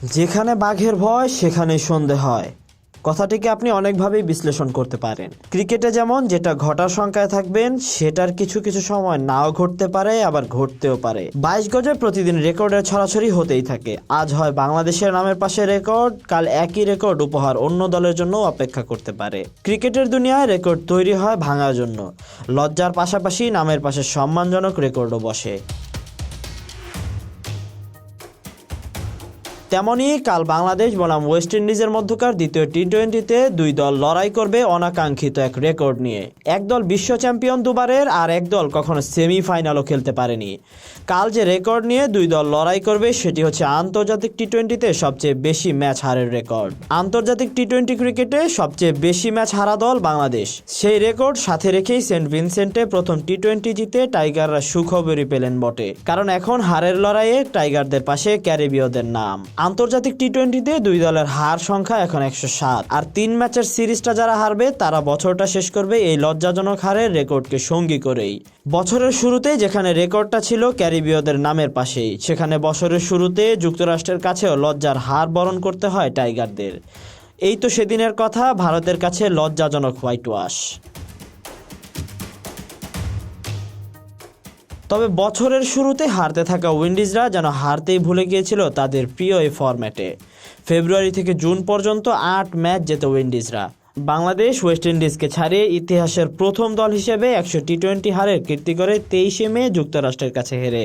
যেখানে বাঘের ভয় সেখানেই সন্ধে হয়, কথাটিকে আপনি অনেকভাবেই বিশ্লেষণ করতে পারেন। ক্রিকেটে যেমন যেটা ঘটার সংখ্যায় থাকবেন সেটার কিছু কিছু সময় নাও ঘটতে পারে, আবার ঘটতেও পারে। 22 গজে প্রতিদিন রেকর্ডের ছড়াছড়ি হতেই থাকে। আজ হয় বাংলাদেশের নামের পাশে রেকর্ড, কাল একই রেকর্ড উপহার অন্য দলের জন্য অপেক্ষা করতে পারে। ক্রিকেটের দুনিয়ায় রেকর্ড তৈরি হয় ভাঙার জন্য, লজ্জার পাশাপাশি নামের পাশে সম্মানজনক রেকর্ডও বসে। তেমনই কাল বাংলাদেশ বনাম ওয়েস্ট ইন্ডিজের মধ্যকার দ্বিতীয় টি-20তে দুই দল লড়াই করবে অনাকাঙ্ক্ষিত এক রেকর্ড নিয়ে। এক দল বিশ্ব চ্যাম্পিয়ন দুবারের, আর এক দল কখনো সেমিফাইনালও খেলতে পারেনি। কাল যে রেকর্ড নিয়ে দুই দল লড়াই করবে সেটি হচ্ছে আন্তর্জাতিক টি-20তে সবচেয়ে বেশি ম্যাচ হারের রেকর্ড। আন্তর্জাতিক টি-20 ক্রিকেটে সবচেয়ে বেশি ম্যাচ হারা দল বাংলাদেশ। সেই রেকর্ড সাথে রেখেই সেন্ট ভিনসেন্টে প্রথম টি-20 জিতে টাইগাররা সুখবরই পেলেন বটে, কারণ এখন হারের লড়াইয়ে টাইগারদের পাশে ক্যারিবীয়দের নাম। আন্তর্জাতিক টি-20তে দুই দলের হার সংখ্যা এখন 107, আর 3 ম্যাচের সিরিজটা যারা হারবে তারা বছরটা শেষ করবে এই লজ্জাজনক হারের রেকর্ডকে সঙ্গী করেই। বছরের শুরুতে যেখানে রেকর্ডটা ছিল ক্যারিবীয়দের নামের পাশেই, সেখানে বছরের শুরুতে যুক্তরাষ্ট্রের কাছেও লজ্জার হার বরণ করতে হয় টাইগারদের। এই তো সেদিনের কথা, ভারতের কাছে লজ্জাজনক হোয়াইট ওয়াশ। তবে বছরের শুরুতে হারতে থাকা উইন্ডিজরা যেন হারতেই ভুলে গিয়েছিল তাদের প্রিয় এই ফরম্যাটে। ফেব্রুয়ারি থেকে জুন পর্যন্ত 8 ম্যাচ জেতে উইন্ডিজরা। বাংলাদেশ ওয়েস্ট ইন্ডিজকে ছাড়িয়ে ইতিহাসের প্রথম দল হিসেবে 100 টি-20 হারের কীর্তি করে 23শে মে যুক্তরাষ্ট্রের কাছে হেরে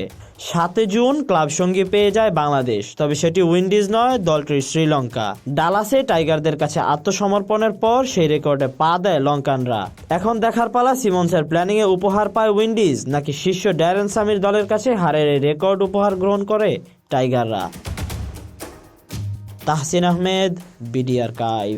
7 জুন ক্লাব সঙ্গী পেয়ে যায় বাংলাদেশ। তবে সেটি উইন্ডিজ নয়, দলটির শ্রীলঙ্কা। ডালাসে টাইগারদের কাছে আত্মসমর্পণের পর সেই রেকর্ডে পা দেয় লঙ্কানরা। এখন দেখার পালা সিমন্সের প্ল্যানিংয়ে উপহার পায় উইন্ডিজ, নাকি শীর্ষ ড্যারেন সামির দলের কাছে হারের এই রেকর্ড উপহার গ্রহণ করে টাইগাররা। Tahsin Ahmed, BD archive.